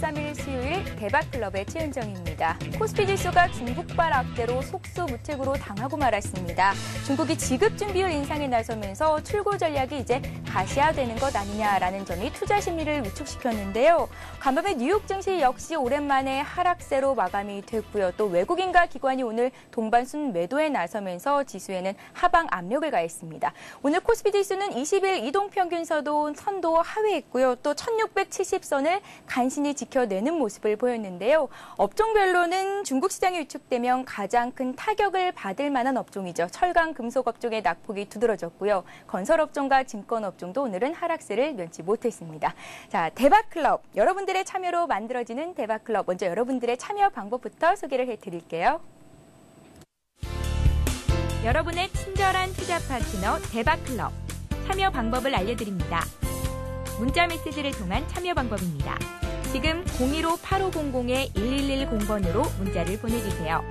3일 수요일 대박클럽의 최은정입니다. 코스피 지수가 중국발 악재로 속수무책으로 당하고 말았습니다. 중국이 지급 준비율 인상에 나서면서 출구 전략이 이제 가시화되는 것 아니냐라는 점이 투자 심리를 위축시켰는데요. 간밤에 뉴욕 증시 역시 오랜만에 하락세로 마감이 됐고요. 또 외국인과 기관이 오늘 동반순 매도에 나서면서 지수에는 하방 압력을 가했습니다. 오늘 코스피 지수는 20일 이동평균선도 하회했고요. 또 1670선을 간신히 지켜내는 모습을 보였는데요. 업종별로는 중국 시장이 위축되면 가장 큰 타격을 받을 만한 업종이죠. 철강, 금속 업종의 낙폭이 두드러졌고요. 건설업종과 증권업종도 오늘은 하락세를 면치 못했습니다. 자, 대박클럽. 여러분들의 참여로 만들어지는 대박클럽. 먼저 여러분들의 참여 방법부터 소개를 해드릴게요. 여러분의 친절한 투자 파트너 대박클럽. 참여 방법을 알려드립니다. 문자 메시지를 통한 참여 방법입니다. 지금 015-8500-1110번으로 문자를 보내주세요.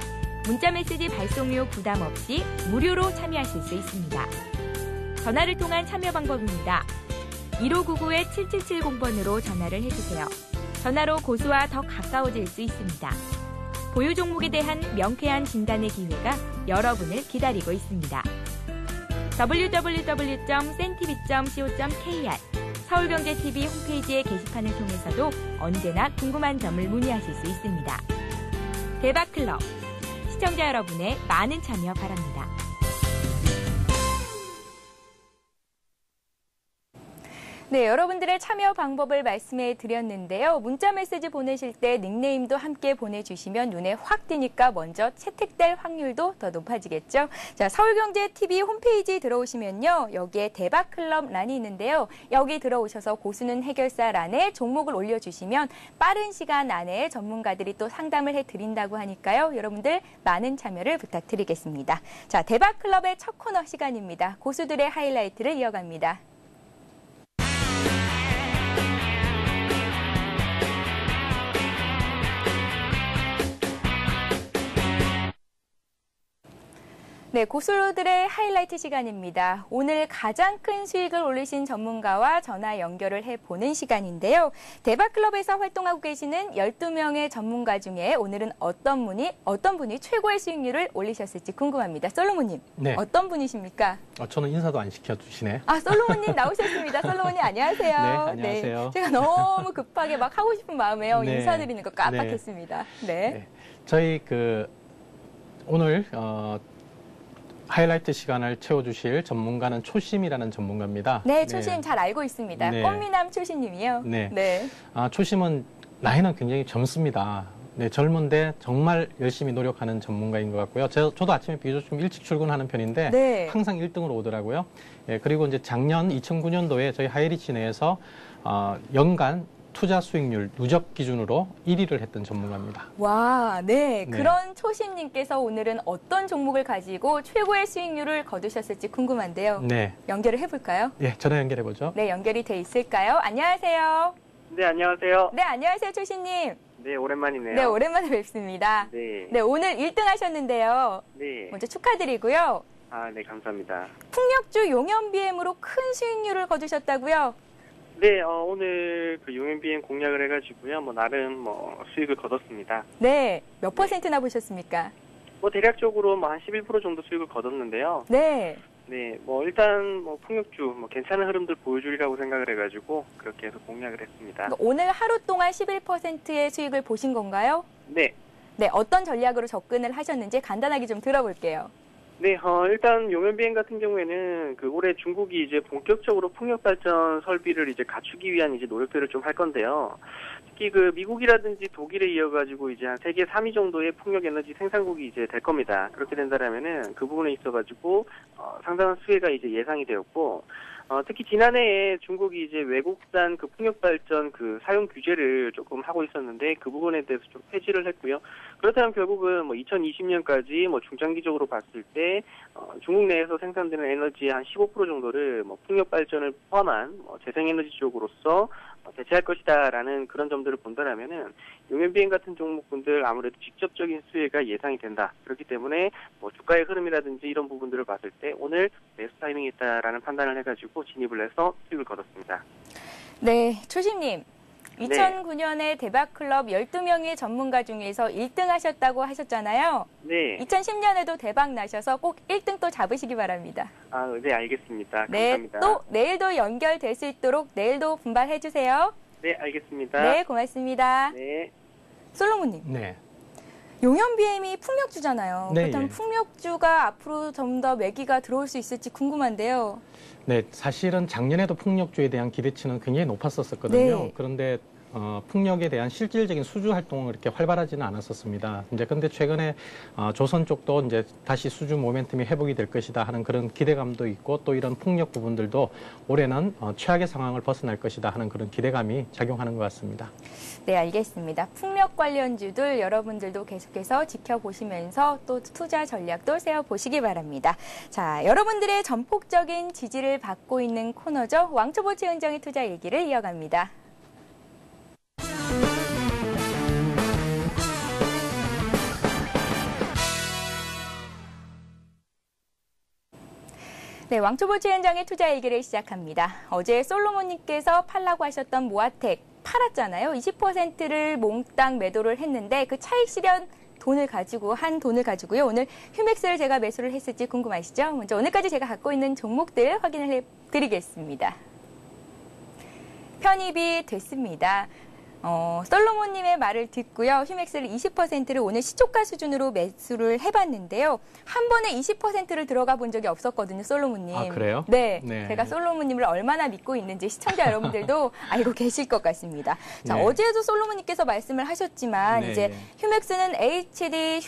문자 메시지 발송료 부담 없이 무료로 참여하실 수 있습니다. 전화를 통한 참여 방법입니다. 1599-7770번으로 전화를 해주세요. 전화로 고수와 더 가까워질 수 있습니다. 보유 종목에 대한 명쾌한 진단의 기회가 여러분을 기다리고 있습니다. www.sentv.co.kr 서울경제TV 홈페이지의 게시판을 통해서도 언제나 궁금한 점을 문의하실 수 있습니다. 대박클럽, 시청자 여러분의 많은 참여 바랍니다. 네, 여러분들의 참여 방법을 말씀해 드렸는데요. 문자 메시지 보내실 때 닉네임도 함께 보내주시면 눈에 확 띄니까 먼저 채택될 확률도 더 높아지겠죠. 자, 서울경제TV 홈페이지 들어오시면요. 여기에 대박클럽 란이 있는데요. 여기 들어오셔서 고수는 해결사 란에 종목을 올려주시면 빠른 시간 안에 전문가들이 또 상담을 해드린다고 하니까요. 여러분들 많은 참여를 부탁드리겠습니다. 자, 대박클럽의 첫 코너 시간입니다. 고수들의 하이라이트를 이어갑니다. 네, 고수들의 하이라이트 시간입니다. 오늘 가장 큰 수익을 올리신 전문가와 전화 연결을 해보는 시간인데요. 대박클럽에서 활동하고 계시는 12명의 전문가 중에 오늘은 어떤 분이 최고의 수익률을 올리셨을지 궁금합니다. 솔로몬님, 네. 어떤 분이십니까? 저는 인사도 안 시켜주시네. 아, 솔로몬님 나오셨습니다. 솔로몬님 안녕하세요. 네, 안녕하세요. 네, 제가 너무 급하게 막 하고 싶은 마음에요. 네. 인사드리는 거 깜빡했습니다. 네. 네. 저희 오늘 하이라이트 시간을 채워주실 전문가는 초심이라는 전문가입니다. 네, 초심 네. 잘 알고 있습니다. 네. 꽃미남 초심님이요. 네. 네. 초심은 나이는 굉장히 젊습니다. 네, 젊은데 정말 열심히 노력하는 전문가인 것 같고요. 저도 아침에 비교적 좀 일찍 출근하는 편인데 네. 항상 1등으로 오더라고요. 예, 그리고 이제 작년 2009년도에 저희 하이리치 내에서 연간 투자 수익률 누적 기준으로 1위를 했던 전문가입니다. 와, 네. 네. 그런 초심님께서 오늘은 어떤 종목을 가지고 최고의 수익률을 거두셨을지 궁금한데요. 네. 연결을 해볼까요? 예, 전화 연결해보죠. 네, 연결이 돼 있을까요? 안녕하세요. 네, 안녕하세요. 네, 안녕하세요, 초심님. 네, 오랜만이네요. 네, 오랜만에 뵙습니다. 네. 네, 오늘 1등 하셨는데요. 네. 먼저 축하드리고요. 네, 감사합니다. 풍력주 용연BM으로 큰 수익률을 거두셨다고요? 네, 오늘 용연BM 공략을 해가지고요. 나름 수익을 거뒀습니다. 네, 몇 퍼센트나 보셨습니까? 대략적으로 한 11% 정도 수익을 거뒀는데요. 네. 네, 일단 풍력주 괜찮은 흐름들 보여주리라고 생각을 해가지고 그렇게 해서 공략을 했습니다. 오늘 하루 동안 11%의 수익을 보신 건가요? 네. 네, 어떤 전략으로 접근을 하셨는지 간단하게 좀 들어볼게요. 네, 일단 용연비행 같은 경우에는 올해 중국이 이제 본격적으로 풍력 발전 설비를 이제 갖추기 위한 이제 노력들을 좀 할 건데요. 특히 미국이라든지 독일에 이어가지고 이제 한 세계 3위 정도의 풍력 에너지 생산국이 이제 될 겁니다. 그렇게 된다라면은 그 부분에 있어가지고 상당한 수혜가 이제 예상이 되었고, 특히 지난해에 중국이 이제 외국산 풍력 발전 사용 규제를 조금 하고 있었는데 그 부분에 대해서 좀 폐지를 했고요. 그렇다면 결국은 2020년까지 중장기적으로 봤을 때 중국 내에서 생산되는 에너지의 한 15% 정도를 풍력 발전을 포함한 재생에너지 쪽으로서 대체할 것이다라는 그런 점들을 본다라면은 용연비행 같은 종목군들 아무래도 직접적인 수혜가 예상이 된다. 그렇기 때문에 주가의 흐름이라든지 이런 부분들을 봤을 때 오늘 매수 타이밍이 있다라는 판단을 해가지고 진입을 해서 수익을 거뒀습니다. 네, 초심님. 2009년에 대박클럽 12명의 전문가 중에서 1등 하셨다고 하셨잖아요. 네. 2010년에도 대박 나셔서 꼭 1등 또 잡으시기 바랍니다. 아, 네, 알겠습니다. 네, 감사합니다. 또 내일도 연결될 수 있도록 내일도 분발해 주세요. 네, 알겠습니다. 네, 고맙습니다. 네. 솔로몬님, 네. 용현BM이 풍력주잖아요. 네, 그렇다면 예. 풍력주가 앞으로 좀 더 매기가 들어올 수 있을지 궁금한데요. 네, 사실은 작년에도 풍력주에 대한 기대치는 굉장히 높았었거든요. 네. 그런데 풍력에 대한 실질적인 수주 활동을 이렇게 활발하지는 않았었습니다. 이제 근데 최근에 조선 쪽도 이제 다시 수주 모멘텀이 회복이 될 것이다 하는 그런 기대감도 있고 또 이런 풍력 부분들도 올해는 최악의 상황을 벗어날 것이다 하는 그런 기대감이 작용하는 것 같습니다. 네, 알겠습니다. 풍력 관련주들 여러분들도 계속해서 지켜보시면서 또 투자 전략도 세워보시기 바랍니다. 자, 여러분들의 전폭적인 지지를 받고 있는 코너죠. 왕초보 최은정의 투자 얘기를 이어갑니다. 네, 왕초보 최은정의 투자 얘기를 시작합니다. 어제 솔로몬님께서 팔라고 하셨던 모아텍 팔았잖아요. 20%를 몽땅 매도를 했는데 그 차익 실현 돈을 가지고요. 오늘 휴맥스를 제가 매수를 했을지 궁금하시죠? 먼저 오늘까지 제가 갖고 있는 종목들 확인을 해드리겠습니다. 편입이 됐습니다. 솔로몬님의 말을 듣고요. 휴맥스를 20%를 오늘 시초가 수준으로 매수를 해봤는데요. 한 번에 20%를 들어가 본 적이 없었거든요, 솔로몬님. 아, 그래요? 네. 네. 제가 솔로몬님을 얼마나 믿고 있는지 시청자 여러분들도 알고 계실 것 같습니다. 자, 네. 어제도 솔로몬님께서 말씀을 하셨지만 네, 이제 네. 휴맥스는 HD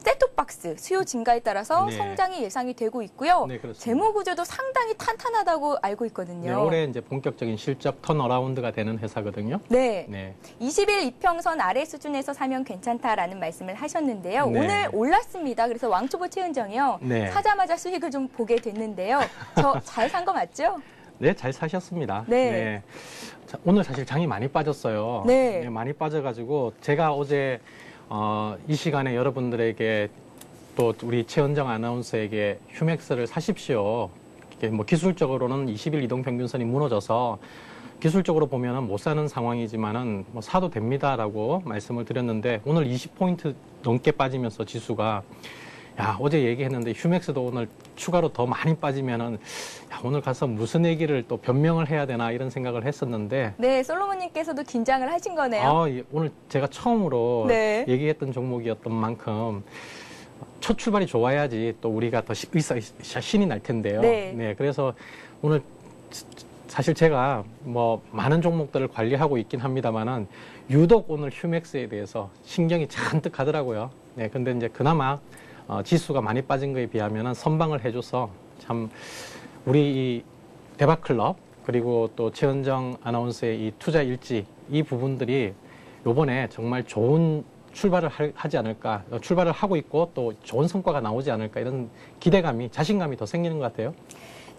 셋톱박스 수요 증가에 따라서 네. 성장이 예상이 되고 있고요. 네, 그렇습니다. 재무 구조도 상당히 탄탄하다고 알고 있거든요. 네, 올해 이제 본격적인 실적 턴어라운드가 되는 회사거든요. 네. 네. 20일 이평선 아래 수준에서 사면 괜찮다라는 말씀을 하셨는데요. 네. 오늘 올랐습니다. 그래서 왕초보 최은정이요. 네. 사자마자 수익을 좀 보게 됐는데요. 저 잘 산 거 맞죠? 네, 잘 사셨습니다. 네. 자, 오늘 사실 장이 많이 빠졌어요. 네. 많이 빠져가지고 제가 어제 이 시간에 여러분들에게 또 우리 최은정 아나운서에게 휴맥스를 사십시오. 이게 뭐 기술적으로는 20일 이동평균선이 무너져서 기술적으로 보면은 못 사는 상황이지만은 뭐 사도 됩니다라고 말씀을 드렸는데 오늘 20포인트 넘게 빠지면서 지수가 야, 어제 얘기했는데 휴맥스도 오늘 추가로 더 많이 빠지면은 야, 오늘 가서 무슨 얘기를 또 변명을 해야 되나 이런 생각을 했었는데 네, 솔로몬님께서도 긴장을 하신 거네요. 오늘 제가 처음으로 네. 얘기했던 종목이었던 만큼 첫 출발이 좋아야지 또 우리가 더 신이 날 텐데요. 네. 그래서 오늘 사실 제가 뭐 많은 종목들을 관리하고 있긴 합니다만은 유독 오늘 휴맥스에 대해서 신경이 잔뜩 가더라고요. 네, 근데 이제 그나마 지수가 많이 빠진 거에 비하면은 선방을 해줘서 참 우리 이 대박클럽 그리고 또 최은정 아나운서의 이 투자 일지 이 부분들이 요번에 정말 좋은 출발을 하지 않을까, 출발을 하고 있고 또 좋은 성과가 나오지 않을까 이런 기대감이 자신감이 더 생기는 것 같아요.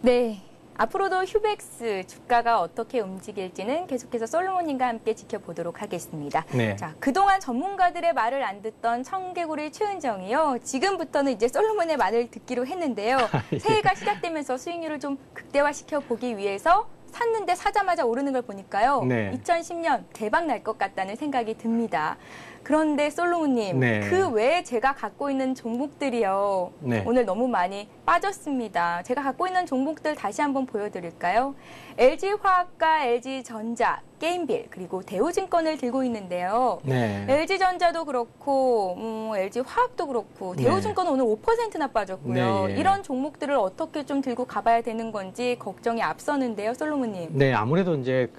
네. 앞으로도 휴백스 주가가 어떻게 움직일지는 계속해서 솔로몬님과 함께 지켜보도록 하겠습니다. 네. 자, 그동안 전문가들의 말을 안 듣던 청개구리 최은정이요. 지금부터는 이제 솔로몬의 말을 듣기로 했는데요. 예. 새해가 시작되면서 수익률을 좀 극대화시켜 보기 위해서 샀는데 사자마자 오르는 걸 보니까요. 네. 2010년 대박 날 것 같다는 생각이 듭니다. 그런데 솔로몬님, 네. 그 외에 제가 갖고 있는 종목들이요. 네. 오늘 너무 많이 빠졌습니다. 제가 갖고 있는 종목들 다시 한번 보여드릴까요? LG화학과 LG전자, 게임빌, 그리고 대우증권을 들고 있는데요. 네. LG전자도 그렇고 LG화학도 그렇고 네. 대우증권은 오늘 5%나 빠졌고요. 네, 예. 이런 종목들을 어떻게 좀 들고 가봐야 되는 건지 걱정이 앞서는데요. 솔로몬님. 네, 아무래도 이제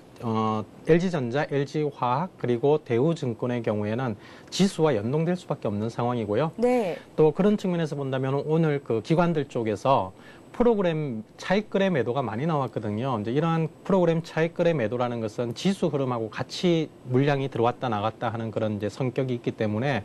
LG전자, LG화학 그리고 대우증권의 경우에는 지수와 연동될 수밖에 없는 상황이고요. 네. 또 그런 측면에서 본다면 오늘 그 기관들 쪽에서 프로그램 차익거래 매도가 많이 나왔거든요. 이제 이러한 프로그램 차익거래 매도라는 것은 지수 흐름하고 같이 물량이 들어왔다 나갔다 하는 그런 이제 성격이 있기 때문에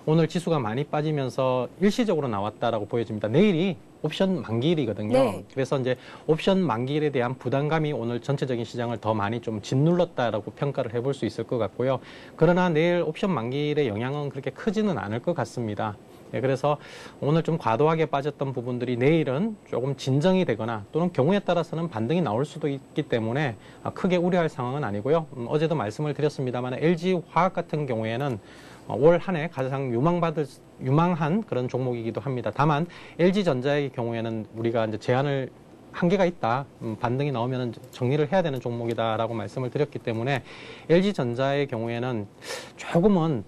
오늘 지수가 많이 빠지면서 일시적으로 나왔다라고 보여집니다. 내일이 옵션 만기일이거든요. 네. 그래서 이제 옵션 만기일에 대한 부담감이 오늘 전체적인 시장을 더 많이 좀 짓눌렀다라고 평가를 해볼 수 있을 것 같고요. 그러나 내일 옵션 만기일의 영향은 그렇게 크지는 않을 것 같습니다. 예, 그래서 오늘 좀 과도하게 빠졌던 부분들이 내일은 조금 진정이 되거나 또는 경우에 따라서는 반등이 나올 수도 있기 때문에 크게 우려할 상황은 아니고요. 어제도 말씀을 드렸습니다만 LG화학 같은 경우에는 올 한 해 가장 유망한 그런 종목이기도 합니다. 다만 LG전자의 경우에는 우리가 이제 제한을 한계가 있다. 반등이 나오면 정리를 해야 되는 종목이다라고 말씀을 드렸기 때문에 LG전자의 경우에는 조금은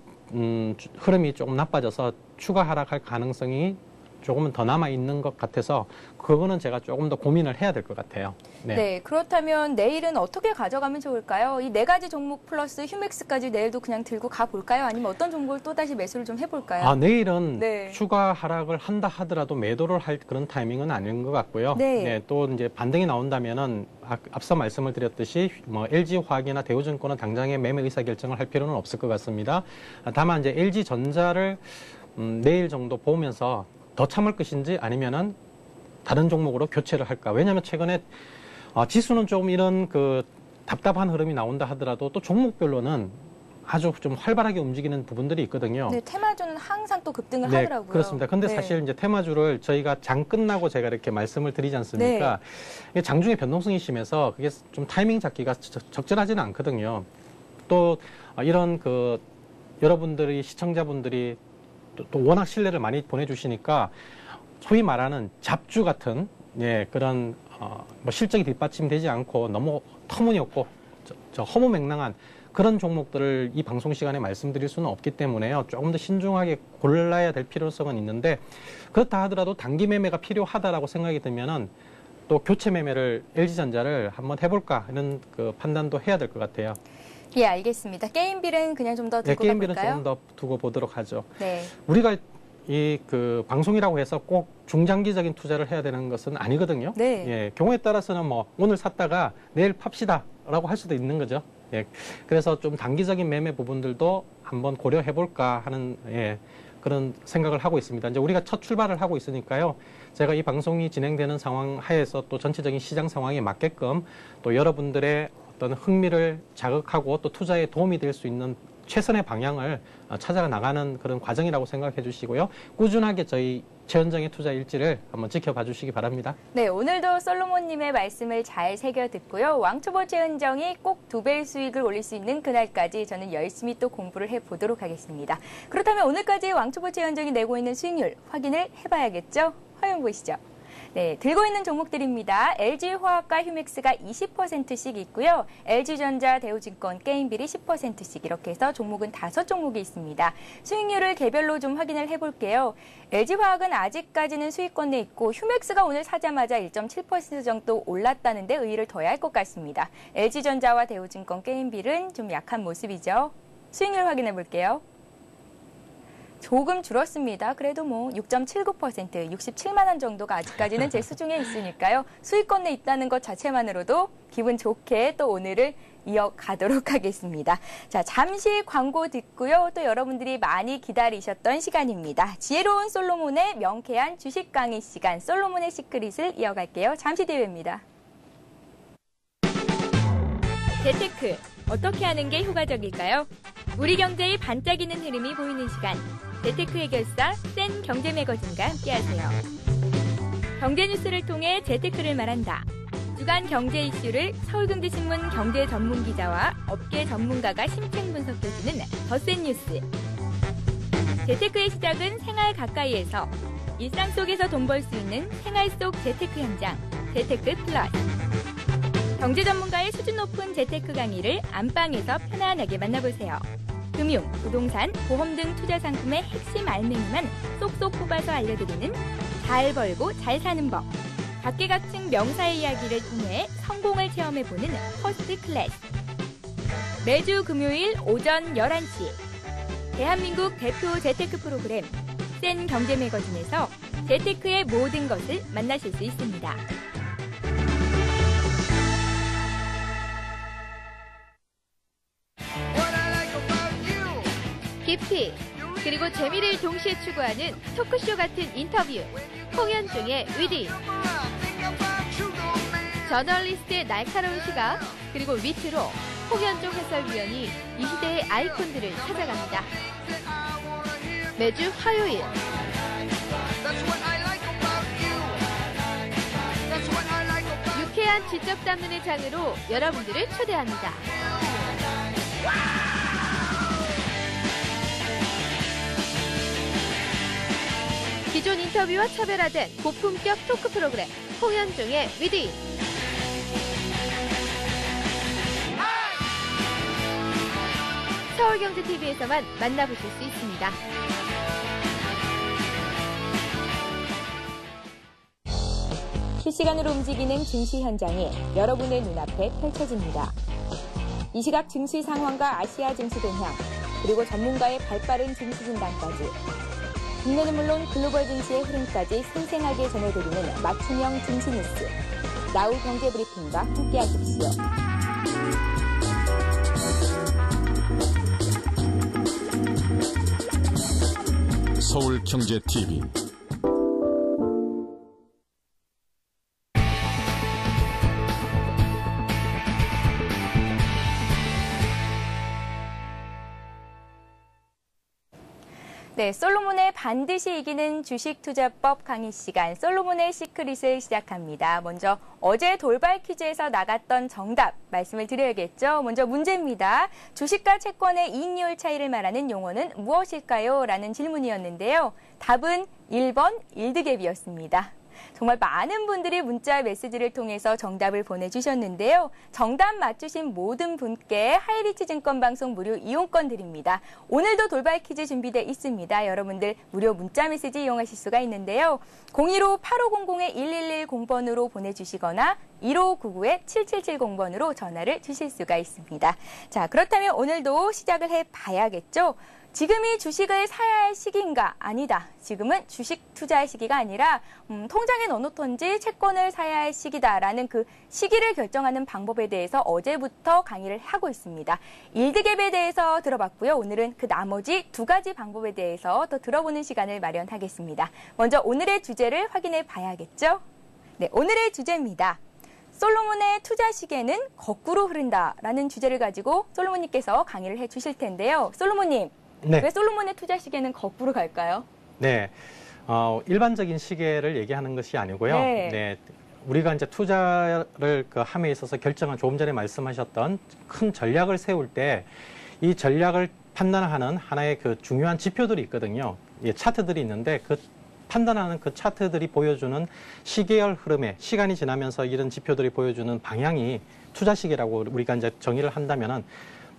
흐름이 조금 나빠져서 추가 하락할 가능성이 조금은 더 남아있는 것 같아서 그거는 제가 조금 더 고민을 해야 될 것 같아요. 네, 그렇다면 내일은 어떻게 가져가면 좋을까요? 이 4가지 종목 플러스 휴맥스까지 내일도 그냥 들고 가볼까요? 아니면 어떤 종목을 또다시 매수를 좀 해볼까요? 내일은 추가 하락을 한다 하더라도 매도를 할 그런 타이밍은 아닌 것 같고요. 또 이제 반등이 나온다면은 앞서 말씀을 드렸듯이 LG화학이나 대우증권은 당장에 매매 의사결정을 할 필요는 없을 것 같습니다. 다만 이제 LG전자를 내일 정도 보면서 더 참을 것인지 아니면은 다른 종목으로 교체를 할까. 왜냐하면 최근에 지수는 조금 이런 그 답답한 흐름이 나온다 하더라도 또 종목별로는 아주 좀 활발하게 움직이는 부분들이 있거든요. 네, 테마주는 항상 또 급등을 하더라고요. 그렇습니다. 근데 사실 이제 테마주를 저희가 장 끝나고 제가 이렇게 말씀을 드리지 않습니까? 장중에 변동성이 심해서 그게 좀 타이밍 잡기가 적절하지는 않거든요. 또 이런 그 여러분들이 시청자분들이 또 워낙 신뢰를 많이 보내주시니까 소위 말하는 잡주 같은 그런 실적이 뒷받침되지 않고 너무 터무니없고 허무맹랑한 그런 종목들을 이 방송 시간에 말씀드릴 수는 없기 때문에요. 조금 더 신중하게 골라야 될 필요성은 있는데 그렇다 하더라도 단기 매매가 필요하다라고 생각이 들면은 또 교체 매매를 LG전자를 한번 해볼까 이런 그 판단도 해야 될 것 같아요. 예, 알겠습니다. 게임빌은 그냥 좀 더 두고 게임빌은 가볼까요? 조금 더 두고 보도록 하죠. 네. 우리가 이 그 방송이라고 해서 꼭 중장기적인 투자를 해야 되는 것은 아니거든요. 경우에 따라서는 오늘 샀다가 내일 팝시다라고 할 수도 있는 거죠. 그래서 좀 단기적인 매매 부분들도 한번 고려해 볼까 하는 그런 생각을 하고 있습니다. 이제 우리가 첫 출발을 하고 있으니까요. 제가 이 방송이 진행되는 상황 하에서 또 전체적인 시장 상황에 맞게끔 또 여러분들의 어떤 흥미를 자극하고 또 투자에 도움이 될 수 있는 최선의 방향을 찾아 나가는 그런 과정이라고 생각해 주시고요. 꾸준하게 저희 최현정의 투자 일지를 한번 지켜봐 주시기 바랍니다. 네, 오늘도 솔로몬님의 말씀을 잘 새겨 듣고요. 왕초보 최현정이 꼭 2배의 수익을 올릴 수 있는 그날까지 저는 열심히 또 공부를 해보도록 하겠습니다. 그렇다면 오늘까지 왕초보 최현정이 내고 있는 수익률 확인을 해봐야겠죠? 화면 보시죠. 네, 들고 있는 종목들입니다. LG화학과 휴맥스가 20%씩 있고요. LG전자, 대우증권, 게임빌이 10%씩 이렇게 해서 종목은 5종목이 있습니다. 수익률을 개별로 좀 확인을 해볼게요. LG화학은 아직까지는 수익권 내에 있고 휴맥스가 오늘 사자마자 1.7% 정도 올랐다는데 의의를 둬야 할 것 같습니다. LG전자와 대우증권, 게임빌은 좀 약한 모습이죠. 수익률 확인해 볼게요. 조금 줄었습니다. 그래도 6.79%, 67만 원 정도가 아직까지는 제 수중에 있으니까요. 수익권 내에 있다는 것 자체만으로도 기분 좋게 또 오늘을 이어가도록 하겠습니다. 자, 잠시 광고 듣고요. 또 여러분들이 많이 기다리셨던 시간입니다. 지혜로운 솔로몬의 명쾌한 주식 강의 시간, 솔로몬의 시크릿을 이어갈게요. 잠시 뒤에 뵙니다. 재테크, 어떻게 하는 게 효과적일까요? 우리 경제의 반짝이는 흐름이 보이는 시간. 재테크 해결사 센 경제매거진과 함께하세요. 경제뉴스를 통해 재테크를 말한다. 주간 경제 이슈를 서울경제신문 경제 전문 기자와 업계 전문가가 심층 분석해주는 더 센 뉴스. 재테크의 시작은 생활 가까이에서 일상 속에서 돈 벌 수 있는 생활 속 재테크 현장. 재테크 플러스. 경제 전문가의 수준 높은 재테크 강의를 안방에서 편안하게 만나보세요. 금융, 부동산, 보험 등 투자 상품의 핵심 알맹이만 쏙쏙 뽑아서 알려드리는 잘 벌고 잘 사는 법. 각계각층 명사의 이야기를 통해 성공을 체험해보는 퍼스트 클래스. 매주 금요일 오전 11시. 대한민국 대표 재테크 프로그램 센 경제매거진에서 재테크의 모든 것을 만나실 수 있습니다. 깊이 그리고 재미를 동시에 추구하는 토크쇼 같은 인터뷰 홍현중의 위디. 저널리스트의 날카로운 시각 그리고 위트로 홍현중 해설위원이 이 시대의 아이콘들을 찾아갑니다. 매주 화요일 유쾌한 지적 담론의 장으로 여러분들을 초대합니다. 기존 인터뷰와 차별화된 고품격 토크 프로그램 홍현종의 위드인. 서울경제TV에서만 만나보실 수 있습니다. 실시간으로 움직이는 증시 현장이 여러분의 눈앞에 펼쳐집니다. 이 시각 증시 상황과 아시아 증시 동향, 그리고 전문가의 발빠른 증시 진단까지 국내는 물론 글로벌 증시의 흐름까지 생생하게 전해드리는 맞춤형 증시 뉴스. 나우 경제브리핑과 함께하십시오. 서울경제TV 네, 솔로몬의 반드시 이기는 주식투자법 강의 시간, 솔로몬의 시크릿을 시작합니다. 먼저 어제 돌발 퀴즈에서 나갔던 정답 말씀을 드려야겠죠. 먼저 문제입니다. 주식과 채권의 이익률 차이를 말하는 용어는 무엇일까요? 라는 질문이었는데요. 답은 1번 일드갭이었습니다. 정말 많은 분들이 문자 메시지를 통해서 정답을 보내주셨는데요. 정답 맞추신 모든 분께 하이리치 증권방송 무료 이용권 드립니다. 오늘도 돌발 퀴즈 준비되어 있습니다. 여러분들 무료 문자 메시지 이용하실 수가 있는데요. 015-8500-1110번으로 보내주시거나 1599-7770번으로 전화를 주실 수가 있습니다. 자, 그렇다면 오늘도 시작을 해봐야겠죠. 지금이 주식을 사야 할 시기인가? 아니다. 지금은 주식 투자할 시기가 아니라 통장에 넣어놓던지 채권을 사야 할 시기다라는 그 시기를 결정하는 방법에 대해서 어제부터 강의를 하고 있습니다. 일드갭에 대해서 들어봤고요. 오늘은 그 나머지 두 가지 방법에 대해서 더 들어보는 시간을 마련하겠습니다. 먼저 오늘의 주제를 확인해 봐야겠죠? 네, 오늘의 주제입니다. 솔로몬의 투자 시계는 거꾸로 흐른다라는 주제를 가지고 솔로몬님께서 강의를 해주실 텐데요. 솔로몬님. 네. 왜 솔로몬의 투자 시계는 거꾸로 갈까요? 네. 일반적인 시계를 얘기하는 것이 아니고요. 네. 네. 우리가 이제 투자를 함에 있어서 결정한 조금 전에 말씀하셨던 큰 전략을 세울 때 이 전략을 판단하는 하나의 그 중요한 지표들이 있거든요. 예, 차트들이 있는데 그 판단하는 그 차트들이 보여주는 시계열 흐름에 시간이 지나면서 이런 지표들이 보여주는 방향이 투자 시계라고 우리가 이제 정의를 한다면은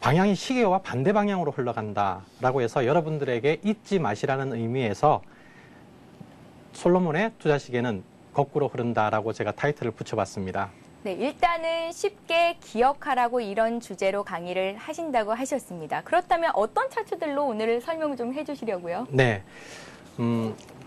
방향이 시계와 반대 방향으로 흘러간다라고 해서 여러분들에게 잊지 마시라는 의미에서 솔로몬의 투자 시계는 거꾸로 흐른다라고 제가 타이틀을 붙여봤습니다. 네, 일단은 쉽게 기억하라고 이런 주제로 강의를 하신다고 하셨습니다. 그렇다면 어떤 차트들로 오늘 설명 좀 해주시려고요? 네,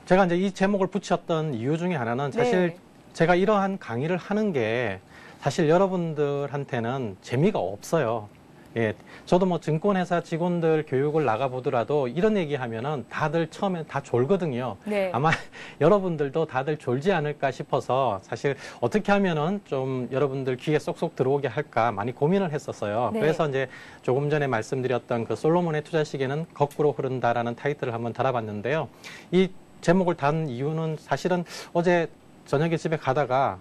제가 이제 이 제목을 붙였던 이유 중에 하나는 사실 네. 제가 이러한 강의를 하는 게 사실 여러분들한테는 재미가 없어요. 예, 저도 뭐 증권회사 직원들 교육을 나가보더라도 이런 얘기 하면은 다들 처음엔 다 졸거든요. 네. 아마 여러분들도 다들 졸지 않을까 싶어서 사실 어떻게 하면은 좀 여러분들 귀에 쏙쏙 들어오게 할까 많이 고민을 했었어요. 네. 그래서 이제 조금 전에 말씀드렸던 그 솔로몬의 투자 시계는 거꾸로 흐른다라는 타이틀을 한번 달아봤는데요. 이 제목을 단 이유는 사실은 어제 저녁에 집에 가다가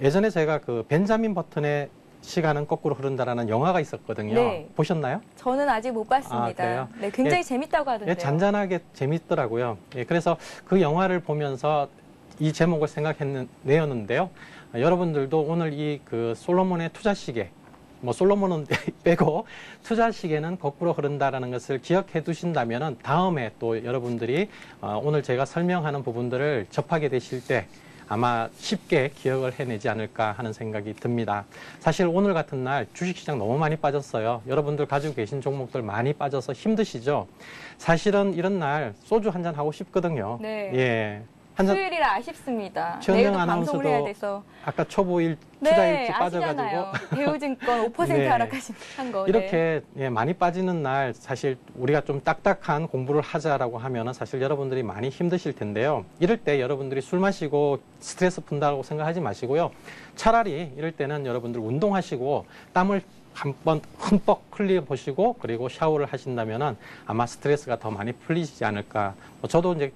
예전에 제가 그 벤자민 버튼의 시간은 거꾸로 흐른다라는 영화가 있었거든요. 네. 보셨나요? 저는 아직 못 봤습니다. 아, 그래요? 네, 굉장히 예, 재밌다고 하던데요. 예, 잔잔하게 재밌더라고요. 예, 그래서 그 영화를 보면서 이 제목을 내었는데요. 여러분들도 오늘 이 그 솔로몬의 투자 시계, 뭐 솔로몬은 빼고 투자 시계는 거꾸로 흐른다라는 것을 기억해 두신다면은 다음에 또 여러분들이 오늘 제가 설명하는 부분들을 접하게 되실 때 아마 쉽게 기억을 해내지 않을까 하는 생각이 듭니다. 사실 오늘 같은 날 주식시장 너무 많이 빠졌어요. 여러분들 가지고 계신 종목들 많이 빠져서 힘드시죠? 사실은 이런 날 소주 한잔 하고 싶거든요. 네. 예. 한잔. 수요일이라 아쉽습니다. 최은영 내일도 방송을 해야 아나운서도 돼서. 아까 초보일 투자일지 네, 빠져가지고. 아시잖아요. 대우증권 5% 네. 하락하신 거. 이렇게 예, 많이 빠지는 날 사실 우리가 좀 딱딱한 공부를 하자라고 하면은 사실 여러분들이 많이 힘드실 텐데요. 이럴 때 여러분들이 술 마시고 스트레스 푼다고 생각하지 마시고요. 차라리 이럴 때는 여러분들 운동하시고 땀을 한번 흠뻑 흘려 보시고 그리고 샤워를 하신다면은 아마 스트레스가 더 많이 풀리지 않을까. 저도 이제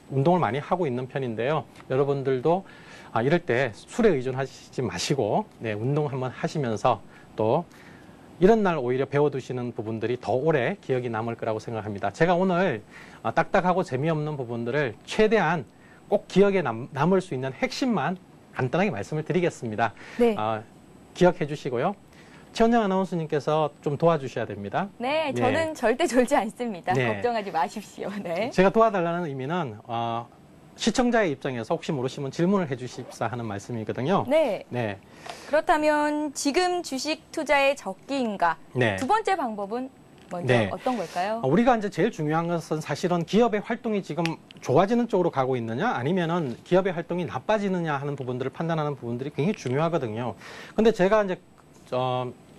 운동을 많이 하고 있는 편인데요. 여러분들도 이럴 때 술에 의존하시지 마시고 네, 운동 한번 하시면서 또 이런 날 오히려 배워두시는 부분들이 더 오래 기억이 남을 거라고 생각합니다. 제가 오늘 딱딱하고 재미없는 부분들을 최대한 꼭 기억에 남을 수 있는 핵심만 간단하게 말씀을 드리겠습니다. 네. 기억해 주시고요. 최원정 아나운서님께서 좀 도와주셔야 됩니다. 네, 저는 절대 졸지 않습니다. 네. 걱정하지 마십시오. 네. 제가 도와달라는 의미는 시청자의 입장에서 혹시 모르시면 질문을 해주십사 하는 말씀이거든요. 네. 네. 그렇다면 지금 주식 투자의 적기인가? 네. 두 번째 방법은 먼저 네. 어떤 걸까요? 우리가 이제 제일 중요한 것은 사실은 기업의 활동이 지금 좋아지는 쪽으로 가고 있느냐 아니면은 기업의 활동이 나빠지느냐 하는 부분들을 판단하는 부분들이 굉장히 중요하거든요. 근데 제가 이제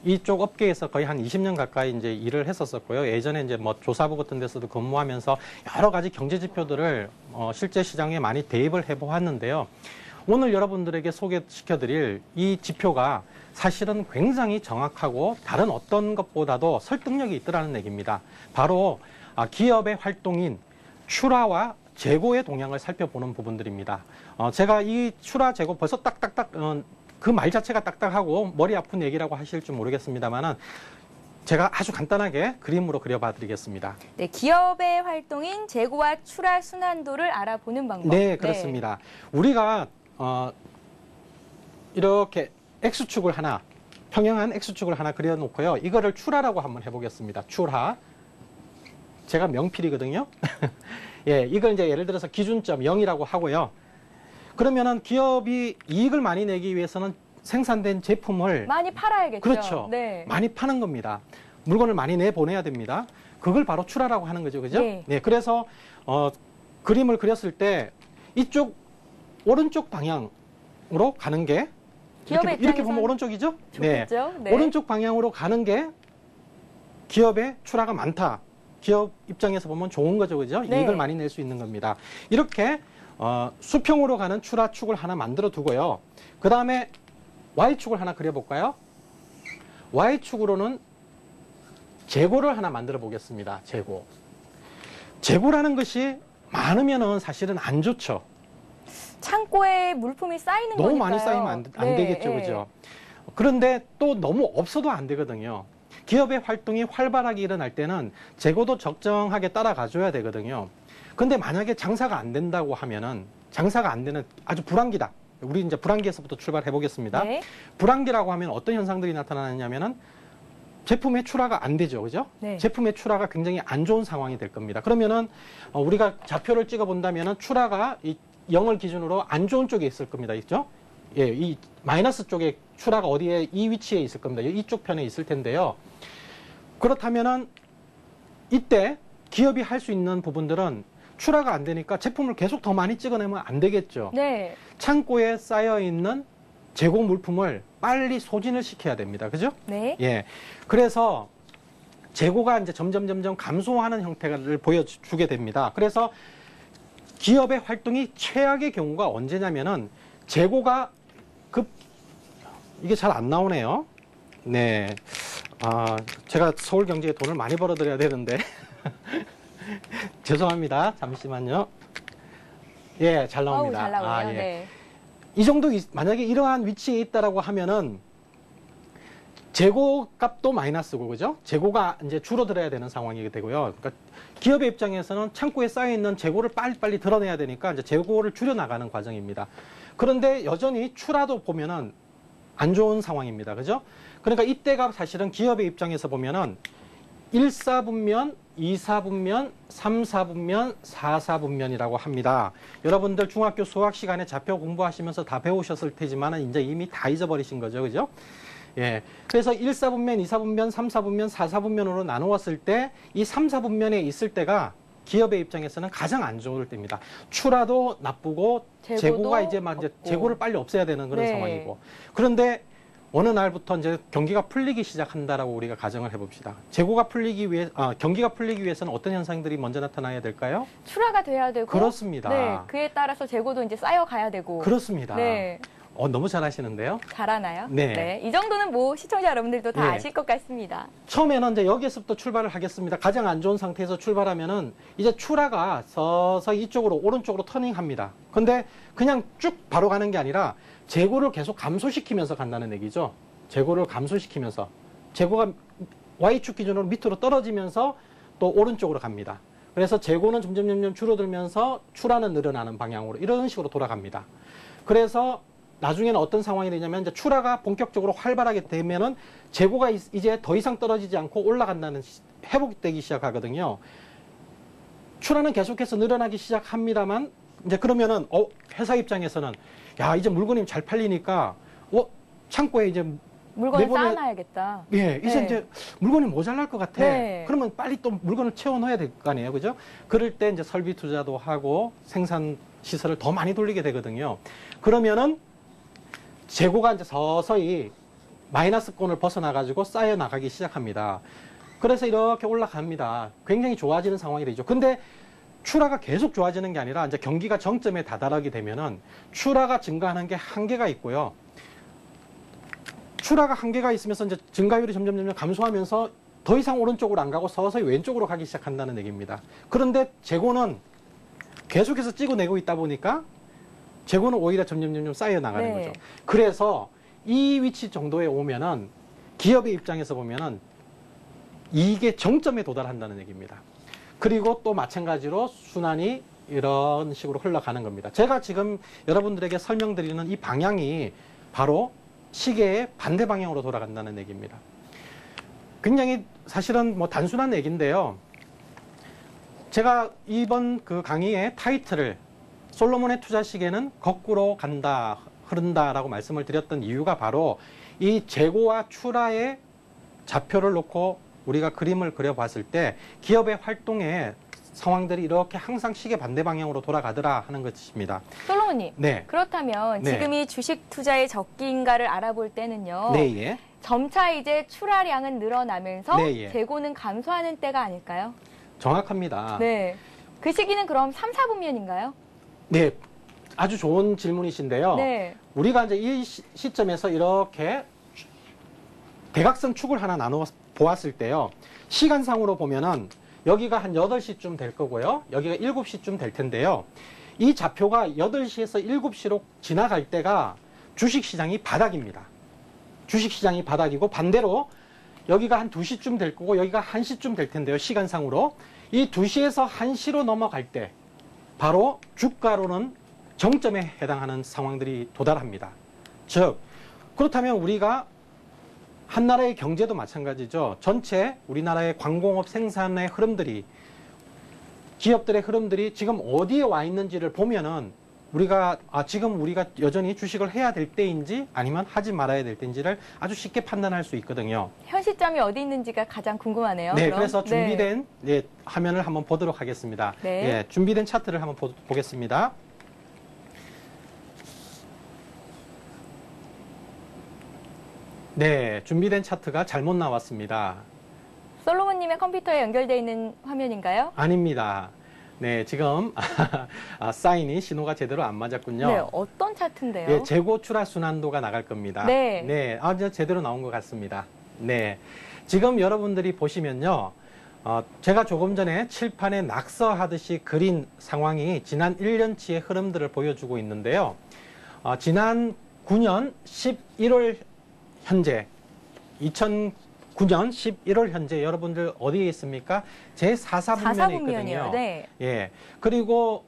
이쪽 업계에서 거의 한 20년 가까이 이제 일을 했었었고요. 예전에 이제 뭐 조사부 같은 데서도 근무하면서 여러 가지 경제 지표들을 실제 시장에 많이 대입을 해보았는데요. 오늘 여러분들에게 소개시켜드릴 이 지표가 사실은 굉장히 정확하고 다른 어떤 것보다도 설득력이 있더라는 얘기입니다. 바로 기업의 활동인 출하와 재고의 동향을 살펴보는 부분들입니다. 제가 이 출하 재고 벌써 딱딱딱 그 말 자체가 딱딱하고 머리 아픈 얘기라고 하실지 모르겠습니다만은 제가 아주 간단하게 그림으로 그려봐 드리겠습니다. 네, 기업의 활동인 재고와 출하 순환도를 알아보는 방법. 네, 그렇습니다. 우리가 이렇게 X축을 하나, 평행한 X축을 하나 그려놓고요. 이거를 출하라고 한번 해보겠습니다. 출하. 제가 명필이거든요. 예, 이걸 이제 예를 들어서 기준점 0이라고 하고요. 그러면은 기업이 이익을 많이 내기 위해서는 생산된 제품을 많이 팔아야겠죠. 그렇죠. 네. 많이 파는 겁니다. 물건을 많이 내보내야 됩니다. 그걸 바로 출하라고 하는 거죠. 그죠? 네. 네, 그래서 그림을 그렸을 때 이쪽 오른쪽 방향으로 가는 게 이렇게 보면 오른쪽이죠? 좋겠죠? 네. 오른쪽 방향으로 가는 게 기업의 출하가 많다. 기업 입장에서 보면 좋은 거죠. 그죠? 네. 이익을 많이 낼 수 있는 겁니다. 이렇게 수평으로 가는 출하축을 하나 만들어 두고요. 그 다음에 Y축을 하나 그려볼까요? Y축으로는 재고를 하나 만들어 보겠습니다. 재고. 재고라는 것이 많으면은 사실은 안 좋죠. 창고에 물품이 쌓이는 거니까요. 너무 많이 쌓이면 안 되겠죠. 그죠? 그런데 또 너무 없어도 안 되거든요. 기업의 활동이 활발하게 일어날 때는 재고도 적정하게 따라가줘야 되거든요. 근데 만약에 장사가 안 된다고 하면은 장사가 안 되는 아주 불황기다. 우리 이제 불황기에서부터 출발해 보겠습니다. 네. 불황기라고 하면 어떤 현상들이 나타나느냐면은 제품의 출하가 안 되죠. 그죠? 네. 제품의 출하가 굉장히 안 좋은 상황이 될 겁니다. 그러면은 우리가 좌표를 찍어 본다면은 출하가 이 0을 기준으로 안 좋은 쪽에 있을 겁니다. 있죠? 예, 이 마이너스 쪽에 출하가 어디에 이 위치에 있을 겁니다. 이쪽 편에 있을 텐데요. 그렇다면은 이때 기업이 할 수 있는 부분들은 출하가 안 되니까 제품을 계속 더 많이 찍어내면 안 되겠죠. 네. 창고에 쌓여 있는 재고 물품을 빨리 소진을 시켜야 됩니다. 그죠? 네. 예. 그래서 재고가 이제 점점 감소하는 형태를 보여주게 됩니다. 그래서 기업의 활동이 최악의 경우가 언제냐면은 재고가 이게 잘 안 나오네요. 네. 제가 서울경제에 돈을 많이 벌어들여야 되는데. 죄송합니다. 잠시만요. 예, 잘 나옵니다. 잘 나오네요. 예. 네. 이 정도, 만약에 이러한 위치에 있다라고 하면은 재고 값도 마이너스고, 그죠? 재고가 이제 줄어들어야 되는 상황이 되고요. 그러니까 기업의 입장에서는 창고에 쌓여있는 재고를 빨리빨리 드러내야 되니까 이제 재고를 줄여나가는 과정입니다. 그런데 여전히 출하도 보면은 안 좋은 상황입니다. 그죠? 그러니까 이때가 사실은 기업의 입장에서 보면은 1사분면, 2사분면, 3사분면, 4사분면이라고 합니다. 여러분들 중학교 수학 시간에 좌표 공부하시면서 다 배우셨을 테지만 이제 이미 다 잊어버리신 거죠. 그죠? 예. 그래서 1사분면, 2사분면, 3사분면, 4사분면으로 나누었을 때 이 3사분면에 있을 때가 기업의 입장에서는 가장 안 좋을 때입니다. 출하도 나쁘고 재고가 이제 막 이제 재고를 빨리 없애야 되는 그런 네. 상황이고. 그런데 어느 날부터 이제 경기가 풀리기 시작한다라고 우리가 가정을 해봅시다. 경기가 풀리기 위해서는 어떤 현상들이 먼저 나타나야 될까요? 출하가 돼야 되고. 그렇습니다. 네. 그에 따라서 재고도 이제 쌓여가야 되고. 그렇습니다. 네. 너무 잘하시는데요. 잘하나요? 네. 이 정도는 뭐 시청자 여러분들도 다 네. 아실 것 같습니다. 처음에는 이제 여기에서부터 출발을 하겠습니다. 가장 안 좋은 상태에서 출발하면은 이제 추라가 서서히 이쪽으로 오른쪽으로 터닝합니다. 근데 그냥 쭉 바로 가는 게 아니라 재고를 계속 감소시키면서 간다는 얘기죠. 재고를 감소시키면서 재고가 Y축 기준으로 밑으로 떨어지면서 또 오른쪽으로 갑니다. 그래서 재고는 점점 줄어들면서 추라는 늘어나는 방향으로 이런 식으로 돌아갑니다. 그래서 나중에는 어떤 상황이 되냐면 이제 추라가 본격적으로 활발하게 되면은 재고가 이제 더 이상 떨어지지 않고 올라간다는 회복되기 시작하거든요. 추라는 계속해서 늘어나기 시작합니다만 이제 그러면은 회사 입장에서는 야 이제 물건이 잘 팔리니까 창고에 이제 물건을 내보내- 쌓아놔야겠다. 예, 이제 물건이 모자랄 것 같아. 네. 그러면 빨리 또 물건을 채워 넣어야 될 거 아니에요. 그죠? 그럴 때 이제 설비 투자도 하고 생산 시설을 더 많이 돌리게 되거든요. 그러면은 재고가 이제 서서히 마이너스권을 벗어나가지고 쌓여 나가기 시작합니다. 그래서 이렇게 올라갑니다. 굉장히 좋아지는 상황이 되죠. 근데 추라가 계속 좋아지는 게 아니라 이제 경기가 정점에 다다르게 되면은 추라가 증가하는 게 한계가 있고요. 추라가 한계가 있으면서 이제 증가율이 점점 감소하면서 더 이상 오른쪽으로 안 가고 서서히 왼쪽으로 가기 시작한다는 얘기입니다. 그런데 재고는 계속해서 찍어내고 있다 보니까 재고는 오히려 점점 쌓여 나가는 네. 거죠. 그래서 이 위치 정도에 오면은 기업의 입장에서 보면은 이게 정점에 도달한다는 얘기입니다. 그리고 또 마찬가지로 순환이 이런 식으로 흘러가는 겁니다. 제가 지금 여러분들에게 설명드리는 이 방향이 바로 시계의 반대 방향으로 돌아간다는 얘기입니다. 굉장히 사실은 뭐 단순한 얘기인데요. 제가 이번 그 강의의 타이틀을 솔로몬의 투자 시계는 거꾸로 간다, 흐른다라고 말씀을 드렸던 이유가 바로 이 재고와 추라의 좌표를 놓고 우리가 그림을 그려봤을 때 기업의 활동의 상황들이 이렇게 항상 시계 반대 방향으로 돌아가더라 하는 것입니다. 솔로몬님, 네. 그렇다면 네. 지금 이 주식 투자의 적기인가를 알아볼 때는요. 네, 예. 점차 이제 출하량은 늘어나면서 네, 예. 재고는 감소하는 때가 아닐까요? 정확합니다. 네. 그 시기는 그럼 3, 4분면인가요? 네. 아주 좋은 질문이신데요. 네. 우리가 이제 이 시점에서 이렇게 대각선 축을 하나 나누어 보았을 때요. 시간상으로 보면은 여기가 한 8시쯤 될 거고요. 여기가 7시쯤 될 텐데요. 이 좌표가 8시에서 7시로 지나갈 때가 주식시장이 바닥입니다. 주식시장이 바닥이고 반대로 여기가 한 2시쯤 될 거고 여기가 1시쯤 될 텐데요. 시간상으로. 이 2시에서 1시로 넘어갈 때 바로 주가로는 정점에 해당하는 상황들이 도달합니다. 즉 그렇다면 우리가 한 나라의 경제도 마찬가지죠. 전체 우리나라의 광공업 생산의 흐름들이 기업들의 흐름들이 지금 어디에 와 있는지를 보면은 우리가 지금 우리가 여전히 주식을 해야 될 때인지 아니면 하지 말아야 될 때인지를 아주 쉽게 판단할 수 있거든요. 현 시점이 어디 있는지가 가장 궁금하네요. 네, 그럼. 그래서 준비된 화면을 한번 보도록 하겠습니다. 네. 예, 준비된 차트를 한번 보겠습니다. 네, 준비된 차트가 잘못 나왔습니다. 솔로몬님의 컴퓨터에 연결되어 있는 화면인가요? 아닙니다. 네, 지금 사인이 신호가 제대로 안 맞았군요. 네, 어떤 차트인데요? 예, 재고 출하 순환도가 나갈 겁니다. 네. 네, 이제 제대로 나온 것 같습니다. 네, 지금 여러분들이 보시면요, 제가 조금 전에 칠판에 낙서하듯이 그린 상황이 지난 1년치의 흐름들을 보여주고 있는데요. 지난 9년 11월 현재 2009년 11월 현재 여러분들 어디에 있습니까? 제 4사분면에 있거든요. 네. 예. 그리고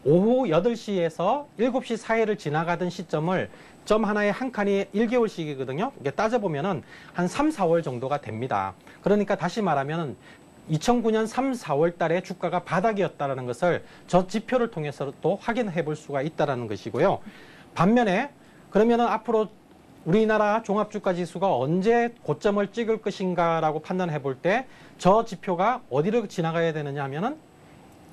오후 8시에서 7시 사이를 지나가던 시점을 점 하나에 한 칸이 1개월씩이거든요. 이게 따져보면은 한 3, 4월 정도가 됩니다. 그러니까 다시 말하면 2009년 3, 4월 달에 주가가 바닥이었다는 것을 저 지표를 통해서 또 확인해 볼 수가 있다는 것이고요. 반면에 그러면은 앞으로 우리나라 종합주가지수가 언제 고점을 찍을 것인가라고 판단해 볼 때 저 지표가 어디로 지나가야 되느냐 하면은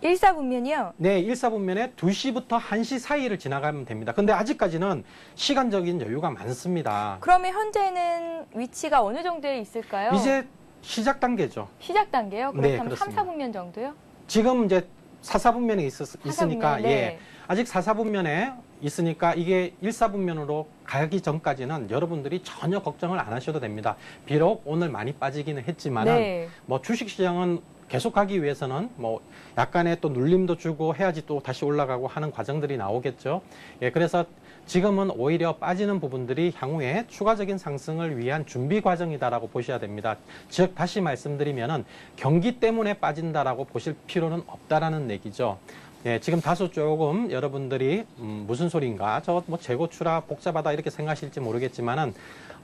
1사분면이요? 네, 1사분면에 2시부터 1시 사이를 지나가면 됩니다. 근데 아직까지는 시간적인 여유가 많습니다. 그러면 현재는 위치가 어느 정도에 있을까요? 이제 시작 단계죠. 시작 단계요? 네, 그렇다면 그렇습니다. 3, 4분면 정도요? 지금 이제 4사분면에 있으니까 네. 예. 아직 4사분면에 있으니까 이게 일사분면으로 가기 전까지는 여러분들이 전혀 걱정을 안 하셔도 됩니다. 비록 오늘 많이 빠지기는 했지만은 네. 뭐 주식시장은 계속 가기 위해서는 뭐 약간의 또 눌림도 주고 해야지 또 다시 올라가고 하는 과정들이 나오겠죠. 예, 그래서 지금은 오히려 빠지는 부분들이 향후에 추가적인 상승을 위한 준비 과정이다라고 보셔야 됩니다. 즉 다시 말씀드리면은 경기 때문에 빠진다라고 보실 필요는 없다라는 얘기죠. 예, 지금 다소 조금 여러분들이 무슨 소리인가, 저 뭐 재고 추락 복잡하다 이렇게 생각하실지 모르겠지만은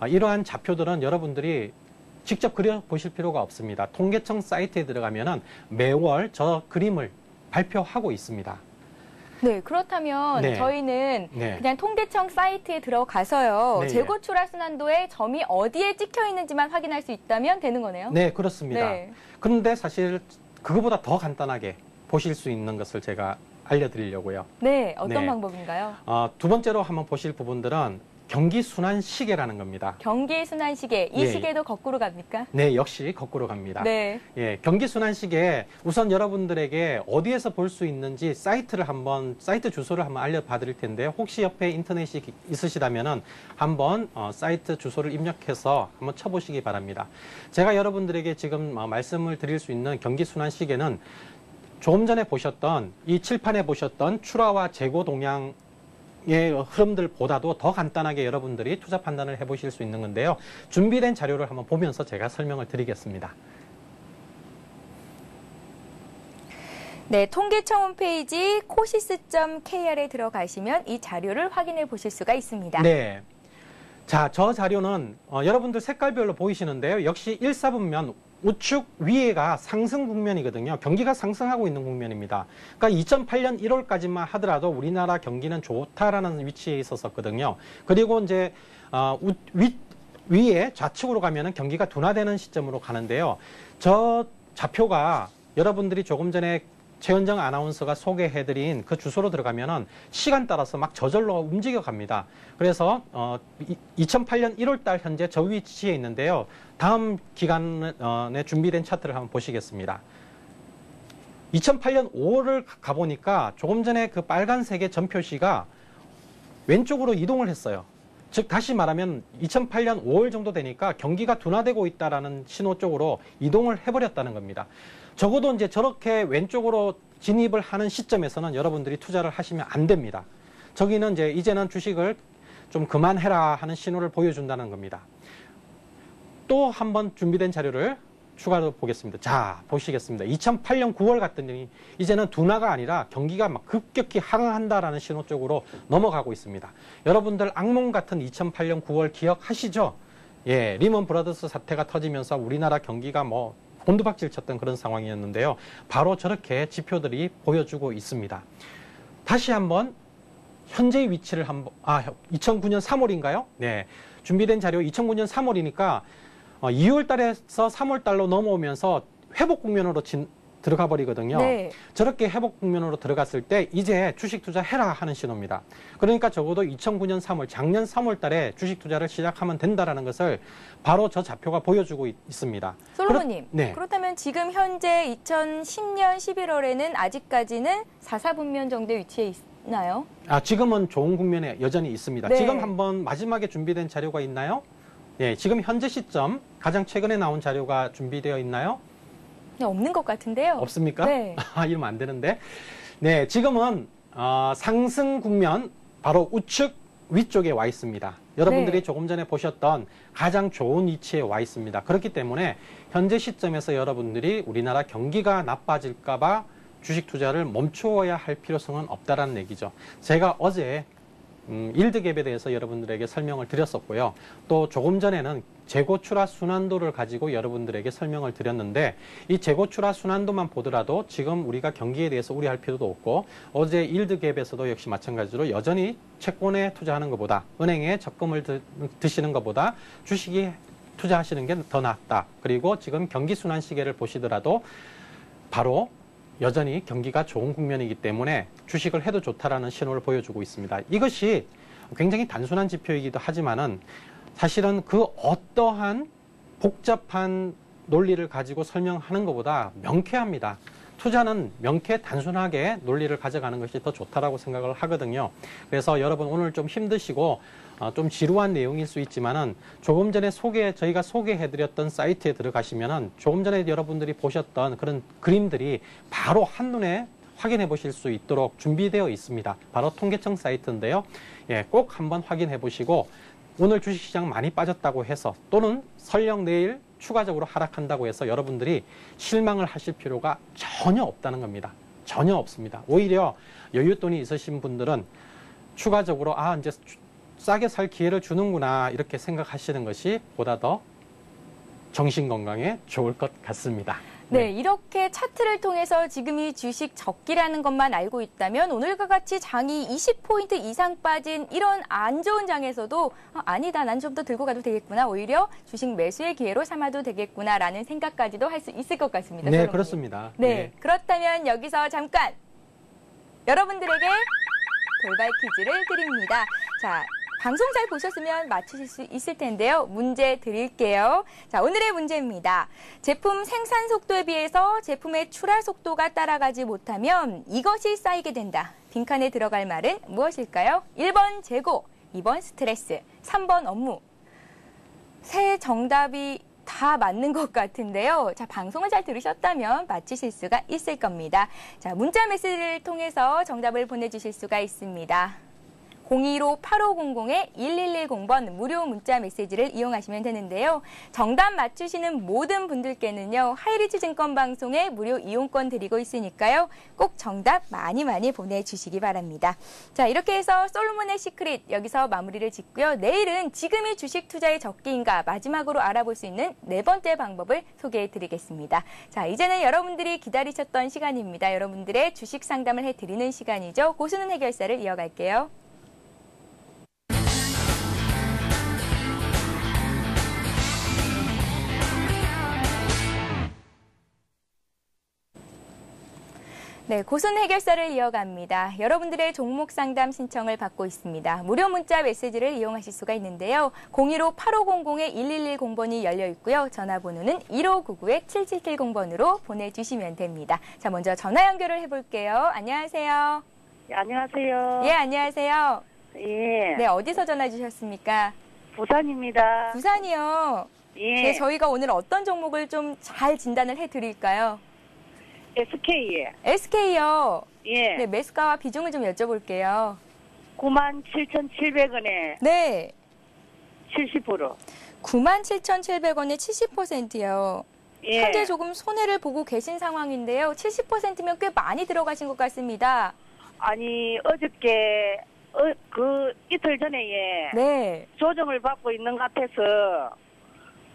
이러한 좌표들은 여러분들이 직접 그려보실 필요가 없습니다. 통계청 사이트에 들어가면은 매월 저 그림을 발표하고 있습니다. 네, 그렇다면 네. 저희는 네. 그냥 통계청 사이트에 들어가서요. 네. 재고 추락 순환도에 점이 어디에 찍혀 있는지만 확인할 수 있다면 되는 거네요. 네, 그렇습니다. 네. 그런데 사실 그거보다 더 간단하게 보실 수 있는 것을 제가 알려드리려고요. 네, 어떤 네. 방법인가요? 두 번째로 한번 보실 부분들은 경기 순환 시계라는 겁니다. 경기 순환 시계, 이 예. 시계도 거꾸로 갑니까? 네, 역시 거꾸로 갑니다. 네. 예, 경기 순환 시계 우선 여러분들에게 어디에서 볼 수 있는지 사이트 주소를 한번 알려봐 드릴 텐데요. 혹시 옆에 인터넷이 있으시다면은 한번 사이트 주소를 입력해서 한번 쳐보시기 바랍니다. 제가 여러분들에게 지금 말씀을 드릴 수 있는 경기 순환 시계는 조금 전에 보셨던 이 칠판에 보셨던 출하와 재고 동향 의 흐름들보다도 더 간단하게 여러분들이 투자 판단을 해보실 수 있는 건데요. 준비된 자료를 한번 보면서 제가 설명을 드리겠습니다. 네, 통계청 홈페이지 코시스.kr에 들어가시면 이 자료를 확인해 보실 수가 있습니다. 네. 자, 저 자료는 여러분들 색깔별로 보이시는데요. 역시 1사분면 우측 위에가 상승 국면이거든요. 경기가 상승하고 있는 국면입니다. 그러니까 2008년 1월까지만 하더라도 우리나라 경기는 좋다라는 위치에 있었거든요. 그리고 이제 위에 좌측으로 가면은 경기가 둔화되는 시점으로 가는데요. 저 좌표가 여러분들이 조금 전에 최은정 아나운서가 소개해드린 그 주소로 들어가면은 시간 따라서 막 저절로 움직여 갑니다. 그래서 2008년 1월달 현재 저 위치에 있는데요. 다음 기간에 준비된 차트를 한번 보시겠습니다. 2008년 5월을 가보니까 조금 전에 그 빨간색의 전표시가 왼쪽으로 이동을 했어요. 즉 다시 말하면 2008년 5월 정도 되니까 경기가 둔화되고 있다라는 신호 쪽으로 이동을 해버렸다는 겁니다. 적어도 이제 저렇게 왼쪽으로 진입을 하는 시점에서는 여러분들이 투자를 하시면 안 됩니다. 저기는 이제는 주식을 좀 그만해라 하는 신호를 보여준다는 겁니다. 또 한번 준비된 자료를 추가로 보겠습니다. 자, 보시겠습니다. 2008년 9월 갔더니 이제는 둔화가 아니라 경기가 막 급격히 하강한다라는 신호 쪽으로 넘어가고 있습니다. 여러분들 악몽 같은 2008년 9월 기억하시죠? 예, 리먼 브라더스 사태가 터지면서 우리나라 경기가 뭐 곤두박질 쳤던 그런 상황이었는데요. 바로 저렇게 지표들이 보여주고 있습니다. 다시 한번 현재의 위치를 2009년 3월인가요? 네, 준비된 자료 2009년 3월이니까 2월 달에서 3월 달로 넘어오면서 회복 국면으로 들어가 버리거든요. 네. 저렇게 회복 국면으로 들어갔을 때 이제 주식 투자해라 하는 신호입니다. 그러니까 적어도 2009년 3월, 작년 3월 달에 주식 투자를 시작하면 된다라는 것을 바로 저 좌표가 보여주고 있습니다. 솔로몬님, 네. 그렇다면 지금 현재 2010년 11월에는 아직까지는 4사분면 정도의 위치에 있나요? 지금은 좋은 국면에 여전히 있습니다. 네. 지금 한번 마지막에 준비된 자료가 있나요? 네, 지금 현재 시점 가장 최근에 나온 자료가 준비되어 있나요? 네, 없는 것 같은데요. 없습니까? 네. 이러면 안 되는데. 네, 지금은 상승 국면 바로 우측 위쪽에 와 있습니다. 여러분들이 네. 조금 전에 보셨던 가장 좋은 위치에 와 있습니다. 그렇기 때문에 현재 시점에서 여러분들이 우리나라 경기가 나빠질까 봐 주식 투자를 멈추어야 할 필요성은 없다라는 얘기죠. 제가 어제 일드갭에 대해서 여러분들에게 설명을 드렸었고요. 또 조금 전에는 재고 출하 순환도를 가지고 여러분들에게 설명을 드렸는데 이 재고 출하 순환도만 보더라도 지금 우리가 경기에 대해서 우려할 필요도 없고 어제 일드갭에서도 역시 마찬가지로 여전히 채권에 투자하는 것보다 은행에 적금을 드시는 것보다 주식이 투자하시는 게 더 낫다. 그리고 지금 경기 순환 시계를 보시더라도 바로 여전히 경기가 좋은 국면이기 때문에 주식을 해도 좋다라는 신호를 보여주고 있습니다. 이것이 굉장히 단순한 지표이기도 하지만은 사실은 그 어떠한 복잡한 논리를 가지고 설명하는 것보다 명쾌합니다. 투자는 명쾌 단순하게 논리를 가져가는 것이 더 좋다라고 생각을 하거든요. 그래서 여러분 오늘 좀 힘드시고 좀 지루한 내용일 수 있지만은 조금 전에 저희가 소개해드렸던 사이트에 들어가시면은 조금 전에 여러분들이 보셨던 그런 그림들이 바로 한눈에 확인해 보실 수 있도록 준비되어 있습니다. 바로 통계청 사이트인데요. 예, 꼭 한번 확인해 보시고 오늘 주식시장 많이 빠졌다고 해서 또는 설령 내일 추가적으로 하락한다고 해서 여러분들이 실망을 하실 필요가 전혀 없다는 겁니다. 전혀 없습니다. 오히려 여윳돈이 있으신 분들은 추가적으로 이제 싸게 살 기회를 주는구나 이렇게 생각하시는 것이 보다 더 정신 건강에 좋을 것 같습니다. 네, 이렇게 차트를 통해서 지금 이 주식 적기라는 것만 알고 있다면 오늘과 같이 장이 20포인트 이상 빠진 이런 안 좋은 장에서도 아니다, 난 좀 더 들고 가도 되겠구나, 오히려 주식 매수의 기회로 삼아도 되겠구나라는 생각까지도 할 수 있을 것 같습니다. 네, 솔로몬님. 그렇습니다. 네, 그렇다면 여기서 잠깐 여러분들에게 돌발 퀴즈를 드립니다. 자, 방송 잘 보셨으면 맞추실 수 있을 텐데요. 문제 드릴게요. 자, 오늘의 문제입니다. 제품 생산 속도에 비해서 제품의 출하 속도가 따라가지 못하면 이것이 쌓이게 된다. 빈칸에 들어갈 말은 무엇일까요? 1번 재고, 2번 스트레스, 3번 업무. 세 정답이 다 맞는 것 같은데요. 자, 방송을 잘 들으셨다면 맞히실 수가 있을 겁니다. 자, 문자 메시지를 통해서 정답을 보내주실 수가 있습니다. 015-8500-1110번 무료 문자 메시지를 이용하시면 되는데요. 정답 맞추시는 모든 분들께는요, 하이리치 증권 방송의 무료 이용권 드리고 있으니까요. 꼭 정답 많이 보내주시기 바랍니다. 자, 이렇게 해서 솔로몬의 시크릿 여기서 마무리를 짓고요. 내일은 지금이 주식 투자의 적기인가 마지막으로 알아볼 수 있는 네 번째 방법을 소개해 드리겠습니다. 자, 이제는 여러분들이 기다리셨던 시간입니다. 여러분들의 주식 상담을 해드리는 시간이죠. 고수는 해결사를 이어갈게요. 네, 고순 해결사를 이어갑니다. 여러분들의 종목 상담 신청을 받고 있습니다. 무료 문자 메시지를 이용하실 수가 있는데요. 015-8500-1110번이 열려 있고요. 전화번호는 1599-7770번으로 보내주시면 됩니다. 자, 먼저 전화 연결을 해볼게요. 안녕하세요. 네, 안녕하세요. 예, 안녕하세요. 예. 네, 어디서 전화 주셨습니까? 부산입니다. 부산이요. 예. 네, 저희가 오늘 어떤 종목을 좀 잘 진단을 해드릴까요? SK. SK요. 예. 네, 매수가와 비중을 좀 여쭤볼게요. 97,700원에 네. 70%. 97,700원에 70%요. 예. 현재 조금 손해를 보고 계신 상황인데요. 70%면 꽤 많이 들어가신 것 같습니다. 아니, 어저께, 이틀 전에 네. 조정을 받고 있는 것 같아서,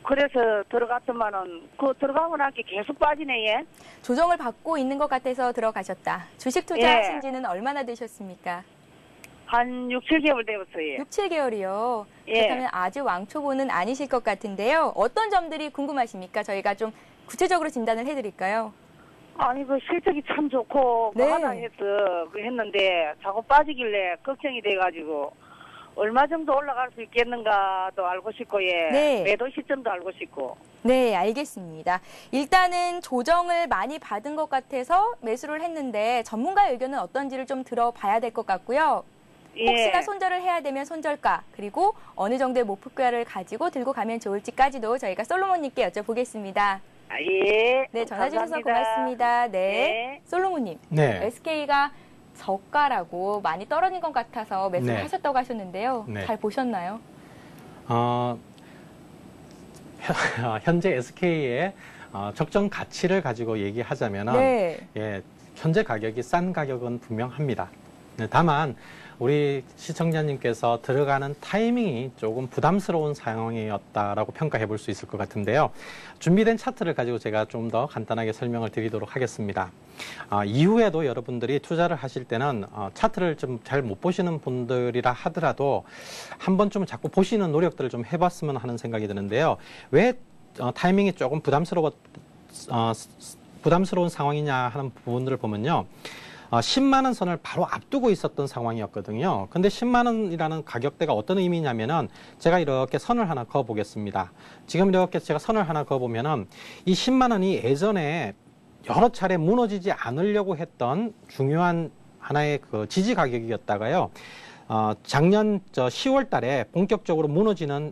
그래서 들어갔더만은, 들어가고 나니까 계속 빠지네, 예. 조정을 받고 있는 것 같아서 들어가셨다. 주식 투자하신 지는 얼마나 되셨습니까? 한 6, 7개월 되었어요. 6, 7개월이요. 예. 그렇다면 아주 왕초보는 아니실 것 같은데요. 어떤 점들이 궁금하십니까? 저희가 좀 구체적으로 진단을 해드릴까요? 아니, 실적이 참 좋고, 네. 하나 했는데, 자꾸 빠지길래 걱정이 돼가지고, 얼마 정도 올라갈 수 있겠는가도 알고 싶고, 예. 네. 매도 시점도 알고 싶고. 네, 알겠습니다. 일단은 조정을 많이 받은 것 같아서 매수를 했는데 전문가의 의견은 어떤지를 좀 들어봐야 될 것 같고요. 예. 혹시나 손절을 해야 되면 손절가, 그리고 어느 정도의 목표가를 가지고 들고 가면 좋을지까지도 저희가 솔로몬님께 여쭤보겠습니다. 예. 네, 전화 주셔서 감사합니다. 고맙습니다. 네. 네. 솔로몬님, 네. SK가 저가라고 많이 떨어진 것 같아서 매수를 네. 하셨다고 하셨는데요. 네. 잘 보셨나요? 현재 SK의 적정 가치를 가지고 얘기하자면은 네. 예, 현재 가격이 싼 가격은 분명합니다. 네, 다만 우리 시청자님께서 들어가는 타이밍이 조금 부담스러운 상황이었다라고 평가해 볼 수 있을 것 같은데요. 준비된 차트를 가지고 제가 좀 더 간단하게 설명을 드리도록 하겠습니다. 이후에도 여러분들이 투자를 하실 때는 차트를 좀 잘 못 보시는 분들이라 하더라도 한 번쯤 자꾸 보시는 노력들을 좀 해봤으면 하는 생각이 드는데요. 왜 타이밍이 조금 부담스러운 상황이냐 하는 부분들을 보면요. 10만 원 선을 바로 앞두고 있었던 상황이었거든요. 근데 10만 원이라는 가격대가 어떤 의미냐면은 제가 이렇게 선을 하나 그어 보겠습니다. 지금 이렇게 제가 선을 하나 그어 보면은 이 10만 원이 예전에 여러 차례 무너지지 않으려고 했던 중요한 하나의 그 지지 가격이었다가요. 작년 10월 달에 본격적으로 무너지는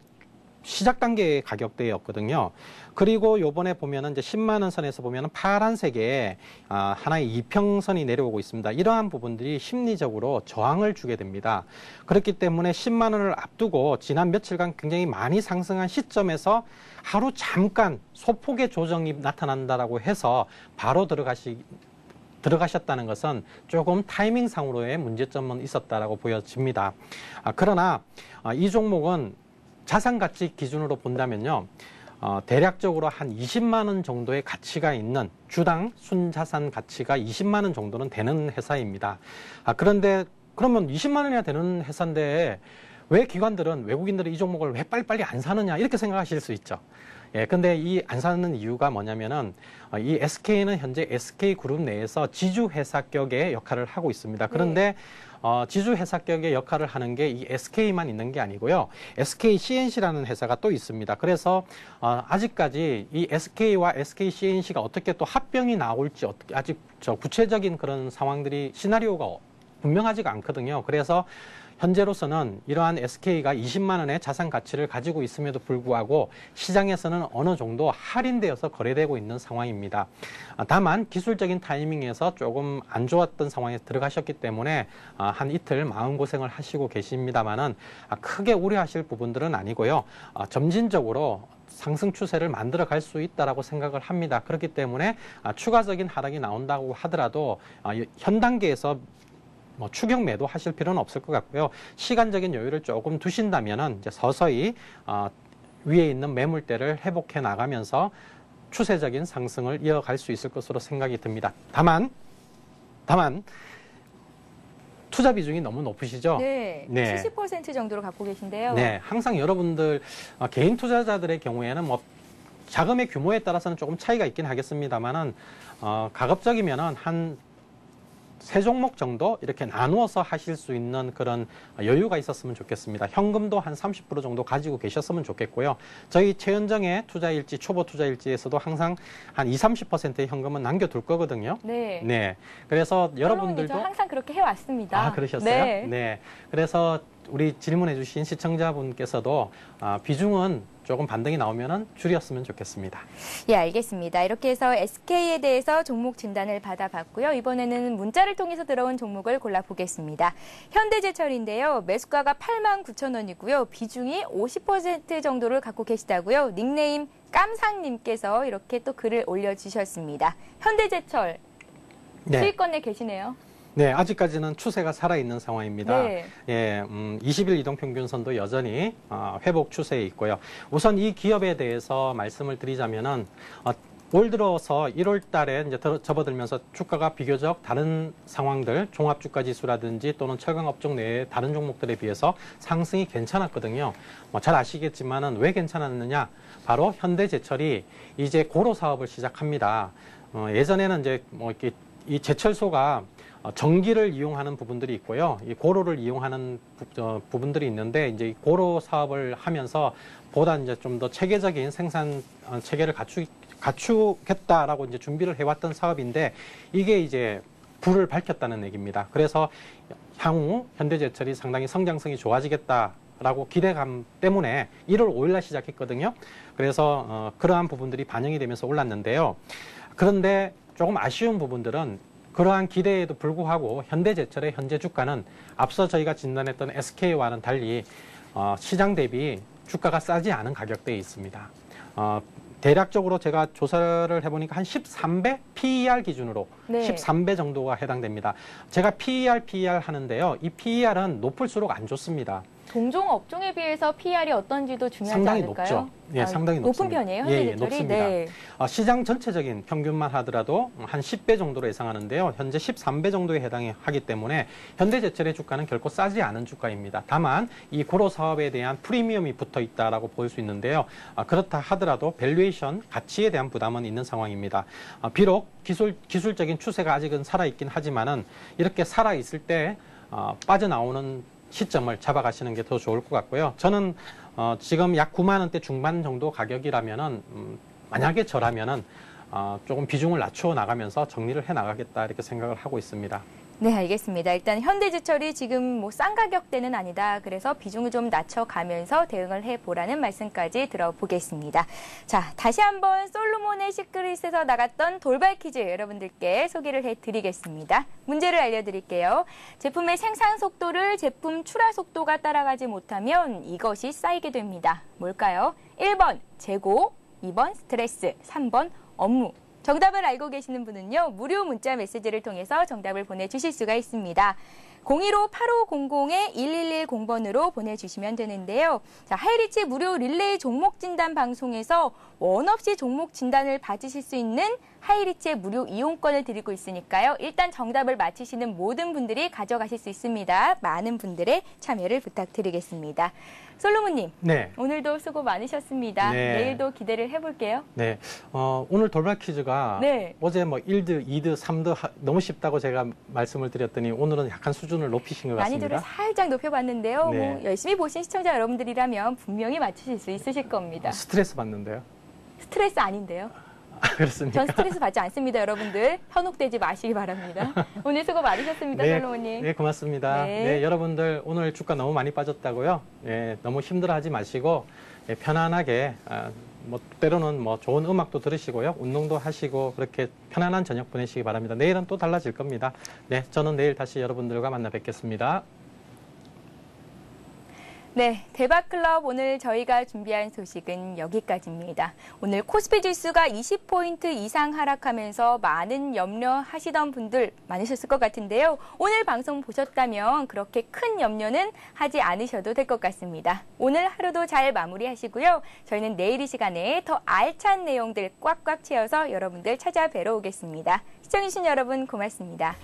시작 단계의 가격대였거든요. 그리고 요번에 보면은 이제 10만 원 선에서 보면은 파란색에 하나의 이평선이 내려오고 있습니다. 이러한 부분들이 심리적으로 저항을 주게 됩니다. 그렇기 때문에 10만 원을 앞두고 지난 며칠간 굉장히 많이 상승한 시점에서 하루 잠깐 소폭의 조정이 나타난다라고 해서 바로 들어가셨다는 것은 조금 타이밍상으로의 문제점은 있었다라고 보여집니다. 그러나 이 종목은 자산 가치 기준으로 본다면요. 대략적으로 한 20만 원 정도의 가치가 있는 주당 순자산 가치가 20만 원 정도는 되는 회사입니다. 그런데 그러면 20만 원이나 되는 회사인데 왜 기관들은 외국인들이 이 종목을 왜 빨리빨리 안 사느냐 이렇게 생각하실 수 있죠. 예, 근데 이 안 사는 이유가 뭐냐면은 이 SK는 현재 SK그룹 내에서 지주회사격의 역할을 하고 있습니다. 그런데 지주회사격의 역할을 하는 게 이 SK만 있는 게 아니고요. SK CNC라는 회사가 또 있습니다. 그래서 아직까지 이 SK와 SK CNC가 어떻게 또 합병이 나올지 아직 구체적인 그런 상황들이 시나리오가 분명하지가 않거든요. 그래서 현재로서는 이러한 SK가 20만 원의 자산 가치를 가지고 있음에도 불구하고 시장에서는 어느 정도 할인되어서 거래되고 있는 상황입니다. 다만 기술적인 타이밍에서 조금 안 좋았던 상황에 들어가셨기 때문에 한 이틀 마음고생을 하시고 계십니다만은 크게 우려하실 부분들은 아니고요. 점진적으로 상승 추세를 만들어 갈 수 있다라고 생각을 합니다. 그렇기 때문에 추가적인 하락이 나온다고 하더라도 현 단계에서 추격 매도 하실 필요는 없을 것 같고요. 시간적인 여유를 조금 두신다면은 이제 서서히 위에 있는 매물대를 회복해 나가면서 추세적인 상승을 이어갈 수 있을 것으로 생각이 듭니다. 다만 투자 비중이 너무 높으시죠? 네, 네. 70% 정도로 갖고 계신데요. 네, 항상 여러분들 개인 투자자들의 경우에는 자금의 규모에 따라서는 조금 차이가 있긴 하겠습니다만은 가급적이면은 한 3종목 정도 이렇게 나누어서 하실 수 있는 그런 여유가 있었으면 좋겠습니다. 현금도 한 30% 정도 가지고 계셨으면 좋겠고요. 저희 최은정의 투자일지, 초보 투자일지에서도 항상 한 20-30%의 현금은 남겨둘 거거든요. 네. 네. 그래서 여러분들도 항상 그렇게 해왔습니다. 그러셨어요? 네. 네. 그래서 우리 질문해주신 시청자분께서도 비중은 조금 반등이 나오면 줄였으면 좋겠습니다. 예, 알겠습니다. 이렇게 해서 SK에 대해서 종목 진단을 받아봤고요. 이번에는 문자를 통해서 들어온 종목을 골라보겠습니다. 현대제철인데요. 매수가가 89,000원이고요. 비중이 50% 정도를 갖고 계시다고요. 닉네임 깜상님께서 이렇게 또 글을 올려주셨습니다. 현대제철 수익권 내 계시네요. 네, 아직까지는 추세가 살아있는 상황입니다. 네. 예, 20일 이동평균선도 여전히 회복 추세에 있고요. 우선 이 기업에 대해서 말씀을 드리자면은 올 들어서 1월 달에 이제 접어들면서 주가가 비교적 다른 상황들, 종합주가지수라든지 또는 철강업종 내의 다른 종목들에 비해서 상승이 괜찮았거든요. 잘 아시겠지만은 왜 괜찮았느냐? 바로 현대제철이 이제 고로 사업을 시작합니다. 예전에는 이제 이렇게 이 제철소가 전기를 이용하는 부분들이 있고요. 이 고로를 이용하는 부분들이 있는데 이제 고로 사업을 하면서 보다 이제 좀 더 체계적인 생산 체계를 갖추겠다라고 이제 준비를 해왔던 사업인데 이게 이제 불을 밝혔다는 얘기입니다. 그래서 향후 현대제철이 상당히 성장성이 좋아지겠다라고 기대감 때문에 1월 5일 날 시작했거든요. 그래서 그러한 부분들이 반영이 되면서 올랐는데요. 그런데 조금 아쉬운 부분들은 그러한 기대에도 불구하고 현대제철의 현재 주가는 앞서 저희가 진단했던 SK와는 달리 시장 대비 주가가 싸지 않은 가격대에 있습니다. 대략적으로 제가 조사를 해보니까 한 13배 PER 기준으로 네. 13배 정도가 해당됩니다. 제가 PER 하는데요. 이 PER은 높을수록 안 좋습니다. 동종 업종에 비해서 PR이 어떤지도 중요하지 상당히 않을까요? 높죠. 예, 상당히 높은 높습니다. 편이에요, 현대제철이? 높습니다. 네. 시장 전체적인 평균만 하더라도 한 10배 정도로 예상하는데요. 현재 13배 정도에 해당하기 때문에 현대제철의 주가는 결코 싸지 않은 주가입니다. 다만 이 고로 사업에 대한 프리미엄이 붙어 있다라고 볼 수 있는데요. 그렇다 하더라도 밸류에이션 가치에 대한 부담은 있는 상황입니다. 비록 기술적인 추세가 아직은 살아있긴 하지만은 이렇게 살아있을 때 빠져나오는 시점을 잡아가시는 게 더 좋을 것 같고요. 저는 지금 약 9만 원대 중반 정도 가격이라면은 만약에 저라면은 조금 비중을 낮추어 나가면서 정리를 해 나가겠다 이렇게 생각을 하고 있습니다. 네, 알겠습니다. 일단 현대제철이 지금 뭐 싼 가격대는 아니다. 그래서 비중을 좀 낮춰가면서 대응을 해보라는 말씀까지 들어보겠습니다. 자, 다시 한번 솔로몬의 시크릿에서 나갔던 돌발 퀴즈 여러분들께 소개를 해드리겠습니다. 문제를 알려드릴게요. 제품의 생산 속도를 제품 출하 속도가 따라가지 못하면 이것이 쌓이게 됩니다. 뭘까요? 1번 재고, 2번 스트레스, 3번 업무. 정답을 알고 계시는 분은요, 무료 문자 메시지를 통해서 정답을 보내주실 수가 있습니다. 015-8500-1110번으로 보내주시면 되는데요. 자, 하이리치 무료 릴레이 종목 진단 방송에서 원 없이 종목 진단을 받으실 수 있는 하이리치의 무료 이용권을 드리고 있으니까요. 일단 정답을 맞히시는 모든 분들이 가져가실 수 있습니다. 많은 분들의 참여를 부탁드리겠습니다. 솔로몬님, 네. 오늘도 수고 많으셨습니다. 네. 내일도 기대를 해볼게요. 네. 오늘 돌발 퀴즈가 네. 어제 뭐 1드, 2드, 3드 너무 쉽다고 제가 말씀을 드렸더니 오늘은 약간 수준을 높이신 것 같습니다. 난이도를 살짝 높여봤는데요. 네. 뭐 열심히 보신 시청자 여러분들이라면 분명히 맞추실 수 있으실 겁니다. 스트레스 받는데요. 스트레스 아닌데요. 그렇습니까? 전 스트레스 받지 않습니다, 여러분들. 현혹되지 마시기 바랍니다. 오늘 수고 많으셨습니다, 네, 솔로몬님. 네, 고맙습니다. 네. 네, 여러분들 오늘 주가 너무 많이 빠졌다고요? 네, 너무 힘들어하지 마시고 편안하게 뭐 때로는 뭐 좋은 음악도 들으시고요, 운동도 하시고 그렇게 편안한 저녁 보내시기 바랍니다. 내일은 또 달라질 겁니다. 네, 저는 내일 다시 여러분들과 만나 뵙겠습니다. 네, 대박클럽 오늘 저희가 준비한 소식은 여기까지입니다. 오늘 코스피 지수가 20포인트 이상 하락하면서 많은 염려하시던 분들 많으셨을 것 같은데요. 오늘 방송 보셨다면 그렇게 큰 염려는 하지 않으셔도 될 것 같습니다. 오늘 하루도 잘 마무리하시고요. 저희는 내일 이 시간에 더 알찬 내용들 꽉꽉 채워서 여러분들 찾아뵈러 오겠습니다. 시청해주신 여러분 고맙습니다.